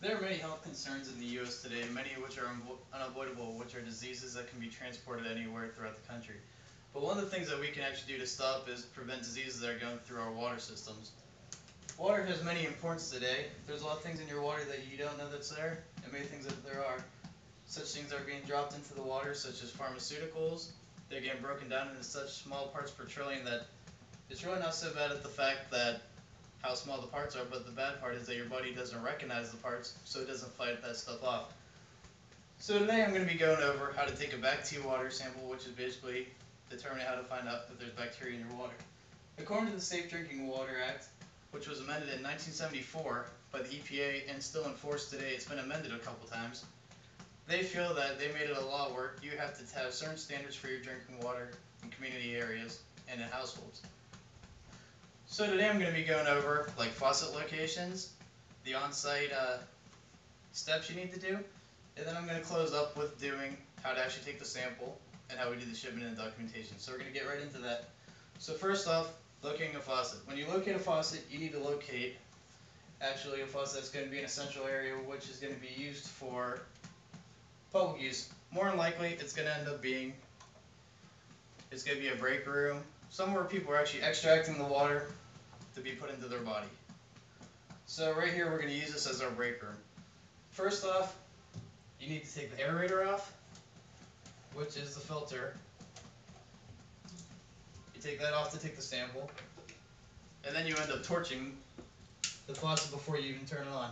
There are many health concerns in the U.S. today, many of which are unavoidable, which are diseases that can be transported anywhere throughout the country. But one of the things that we can actually do to stop is prevent diseases that are going through our water systems. Water has many importance today. There's a lot of things in your water that you don't know that's there, and many things that there are. Such things are being dropped into the water, such as pharmaceuticals. They're getting broken down into such small parts per trillion that it's really not so bad at the fact that how small the parts are, but the bad part is that your body doesn't recognize the parts, so it doesn't fight that stuff off. So today I'm going to be going over how to take a bacteria water sample, which is basically determining how to find out if there's bacteria in your water. According to the Safe Drinking Water Act, which was amended in 1974 by the EPA and still in force today, it's been amended a couple times. They feel that they made it a law where you have to have certain standards for your drinking water in community areas and in households. So today I'm going to be going over like faucet locations, the on-site steps you need to do, and then I'm going to close up with doing how to actually take the sample and how we do the shipment and documentation. So we're going to get right into that. So first off, locating a faucet. When you locate a faucet, you need to locate actually a faucet that's going to be in a central area, which is going to be used for public use. More than likely, it's going to end up being, it's going to be a break room, somewhere where people are actually extracting the water to be put into their body. So right here, we're going to use this as our break room. First off, you need to take the aerator off, which is the filter. You take that off to take the sample, and then you end up torching the faucet before you even turn it on.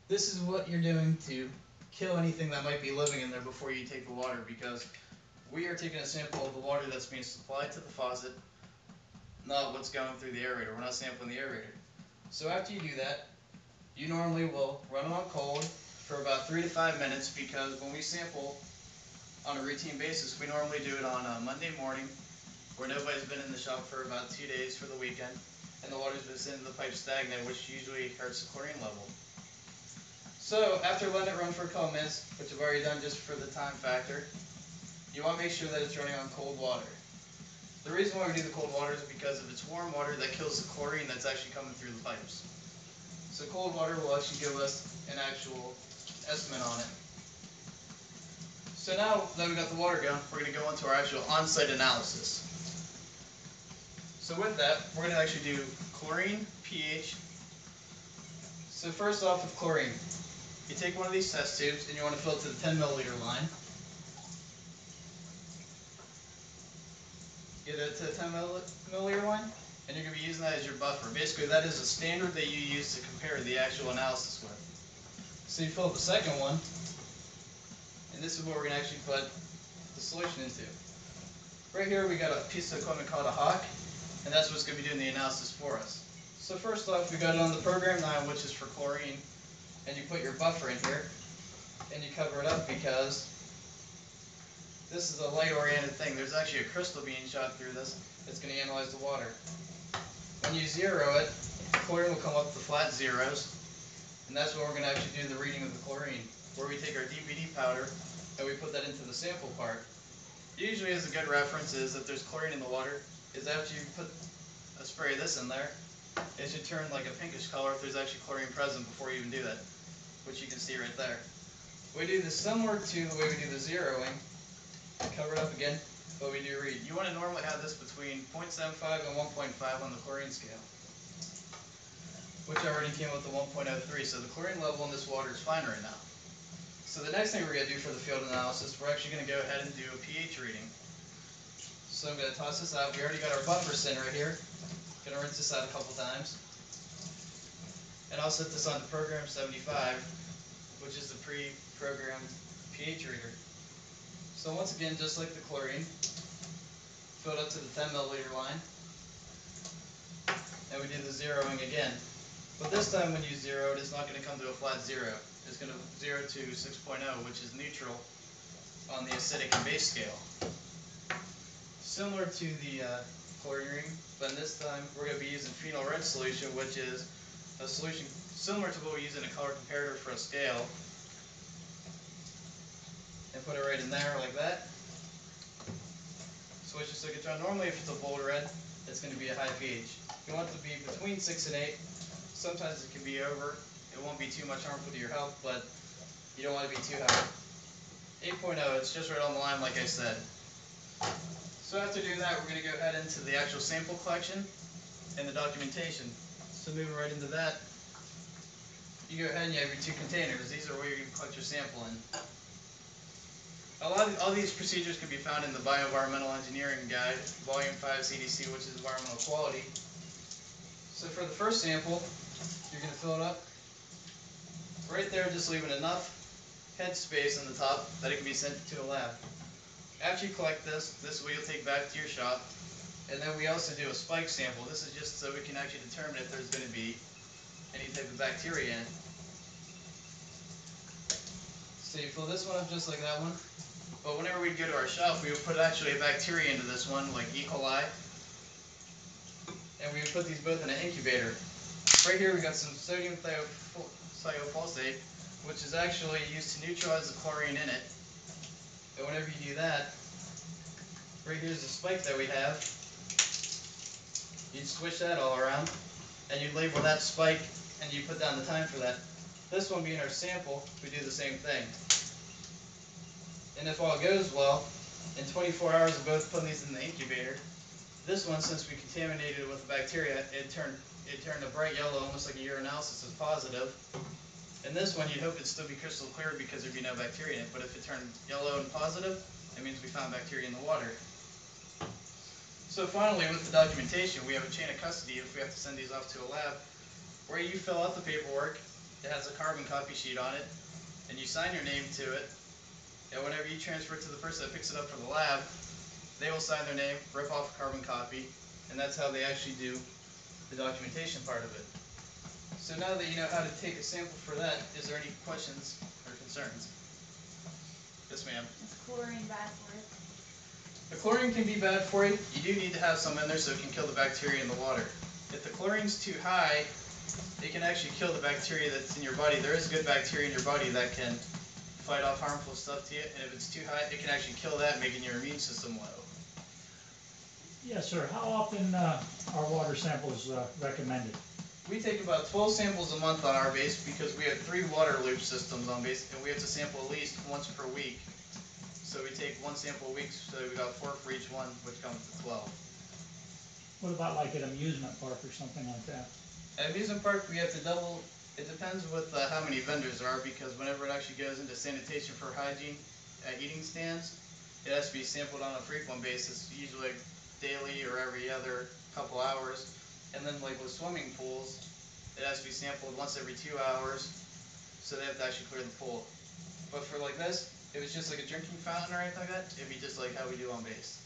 This is what you're doing to kill anything that might be living in there before you take the water, because we are taking a sample of the water that's being supplied to the faucet, not what's going through the aerator. We're not sampling the aerator. So after you do that, you normally will run it on cold for about 3 to 5 minutes, because when we sample on a routine basis, we normally do it on a Monday morning where nobody's been in the shop for about 2 days for the weekend, and the water's been sitting in the pipe stagnant, which usually hurts the chlorine level. So after letting it run for a couple minutes, which I've already done just for the time factor, you want to make sure that it's running on cold water. The reason why we do the cold water is because if it's warm water, that kills the chlorine that's actually coming through the pipes. So cold water will actually give us an actual estimate on it. So now that we've got the water going, we're going to go into our actual on-site analysis. So with that, we're going to actually do chlorine, pH. So first off with chlorine, you take one of these test tubes and you want to fill it to the 10 milliliter line. Get it to the 10 milliliter line, and you're going to be using that as your buffer. Basically, that is a standard that you use to compare the actual analysis with. So you fill up the second one, and this is what we're going to actually put the solution into. Right here we got a piece of equipment called a Hawk, and that's what's going to be doing the analysis for us. So first off, we got it on the program 9, which is for chlorine, and you put your buffer in here, and you cover it up because this is a light-oriented thing. There's actually a crystal being shot through this that's going to analyze the water. When you zero it, chlorine will come up to flat zeros, and that's when we're going to actually do the reading of the chlorine, where we take our DPD powder and we put that into the sample part. Usually, as a good reference is that there's chlorine in the water, is after you put a spray of this in there, it should turn like a pinkish color if there's actually chlorine present before you even do that, which you can see right there. We do this similar to the way we do the zeroing. Cover it up again, but we do read. You want to normally have this between 0.75 and 1.5 on the chlorine scale, which already came with the 1.03, so the chlorine level in this water is fine right now. So the next thing we're going to do for the field analysis, we're actually going to go ahead and do a pH reading. So I'm going to toss this out. We already got our buffer in right here. Going to rinse this out a couple times. And I'll set this on to program 75, which is the pre-programmed pH reader. So once again, just like the chlorine, fill it up to the 10 milliliter line, and we do the zeroing again. But this time when you zero it, it's not going to come to a flat zero. It's going to zero to 6.0, which is neutral on the acidic and base scale. Similar to the chlorine, but this time we're going to be using phenol red solution, which is a solution similar to what we use in a color comparator for a scale. And put it right in there like that. Switch the signature on. Normally if it's a bold red, it's going to be a high pH. You want it to be between 6 and 8. Sometimes it can be over, It won't be too much harmful to your health, but you don't want to be too high. 8.0, it's just right on the line like I said. So after doing that, we're going to go ahead into the actual sample collection and the documentation. So moving right into that, you go ahead and you have your two containers. These are where you're going to collect your sample in. All these procedures can be found in the Bioenvironmental Engineering Guide, Volume 5 CDC, which is Environmental Quality. So for the first sample, you're going to fill it up. Right there, just leaving enough head space on the top that it can be sent to a lab. After you collect this is what you'll take back to your shop. And then we also do a spike sample. This is just so we can actually determine if there's going to be any type of bacteria in. So you fill this one up just like that one. But whenever we go to our shop, we would put actually a bacteria into this one, like E. coli. And we would put these both in an incubator. Right here we got some sodium thiophosphate, which is actually used to neutralize the chlorine in it. And whenever you do that, right here's the spike that we have. You'd switch that all around, and you'd label that spike, and you put down the time for that. This one being our sample, we do the same thing. And if all goes well, in 24 hours of both putting these in the incubator, this one, since we contaminated it with bacteria, it turned a bright yellow, almost like a urinalysis, as positive. And this one, you'd hope it'd still be crystal clear because there'd be no bacteria in it. But if it turned yellow and positive, it means we found bacteria in the water. So finally, with the documentation, we have a chain of custody if we have to send these off to a lab, where you fill out the paperwork. It has a carbon copy sheet on it, and you sign your name to it. And whenever you transfer it to the person that picks it up for the lab, they will sign their name, rip off a carbon copy, and that's how they actually do the documentation part of it. So now that you know how to take a sample for that, is there any questions or concerns? Yes, ma'am. Is chlorine bad for it? The chlorine can be bad for you. You do need to have some in there so it can kill the bacteria in the water. If the chlorine's too high, it can actually kill the bacteria that's in your body. There is good bacteria in your body that can fight off harmful stuff to you, and if it's too high, it can actually kill that, making your immune system low. Yes, sir. How often are water samples recommended? We take about 12 samples a month on our base because we have 3 water loop systems on base, and we have to sample at least once per week. So we take 1 sample a week, so we got 4 for each one, which comes to 12. What about like an amusement park or something like that? At amusement park, we have to double. It depends with how many vendors there are, because whenever it actually goes into sanitation for hygiene at eating stands, it has to be sampled on a frequent basis, usually daily or every other couple hours. And then like with swimming pools, it has to be sampled once every 2 hours, so they have to actually clear the pool. But for like this, if it's just like a drinking fountain or anything like that, it'd be just like how we do on base.